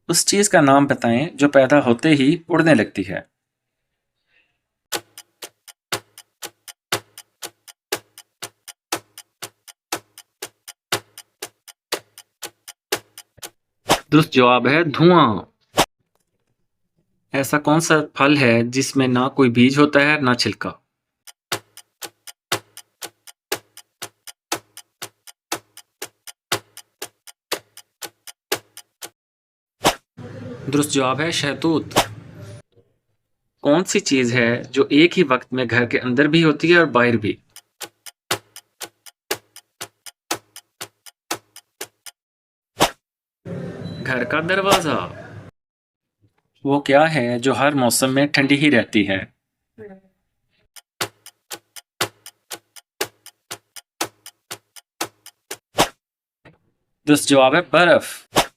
उस चीज का नाम बताएं जो पैदा होते ही उड़ने लगती है। दुरुस्त जवाब है धुआं। ऐसा कौन सा फल है जिसमें ना कोई बीज होता है ना छिलका? दुरुस्त जवाब है शहतूत। कौन सी चीज है जो एक ही वक्त में घर के अंदर भी होती है और बाहर भी? घर का दरवाजा। वो क्या है जो हर मौसम में ठंडी ही रहती है? दुरुस्त जवाब है बर्फ।